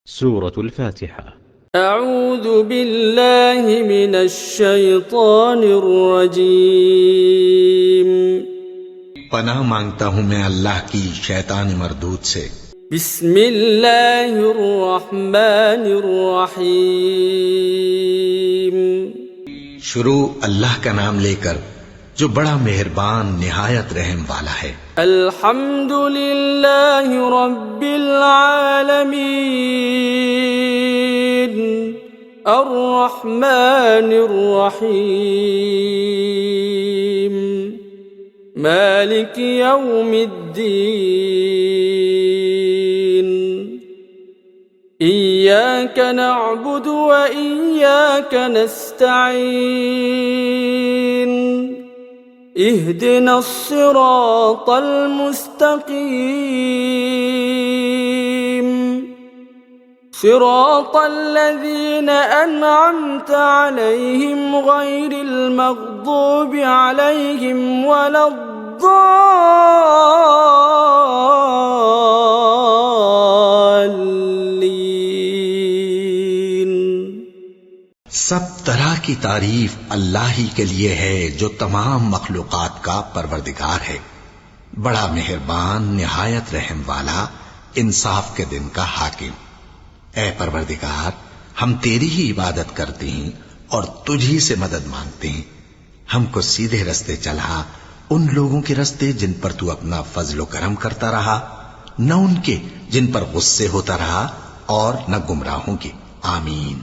सूरतुल फातिहा। अऊज़ु बिल्लाहि मिनश शैतानिर रजीम। पनाह मांगता हूँ मैं अल्लाह की शैतान मरदूद से। बिस्मिल्लाहिर रहमानिर रहीम। शुरू अल्लाह का नाम लेकर जो बड़ा मेहरबान निहायत रहम वाला है। अल्हम्दुलिल्लाहि रब्बिल आलमीन अर्रहमानिर रहीम मालिक यौमिद्दीन। इय्याक नअबुदु व इय्याक नस्तईन। इहदिनस सिरातल मुस्तकीम सिरातल लज़ीना अनअमत अलैहिम गैरिल मग़दूबि अलैहिम वलद्दाल्लीन। सब तरह की तारीफ अल्लाह ही के लिए है जो तमाम मखलूकात का परवरदिगार है, बड़ा मेहरबान निहायत रहम वाला, इंसाफ के दिन का हाकिम। ऐ परवरदिगार, हम तेरी ही इबादत करते हैं और तुझी से मदद मांगते हैं। हमको सीधे रस्ते चला, उन लोगों के रस्ते जिन पर तू अपना फजलो करम करता रहा, न उनके जिन पर गुस्से होता रहा, और न गुमराहों के। आमीन।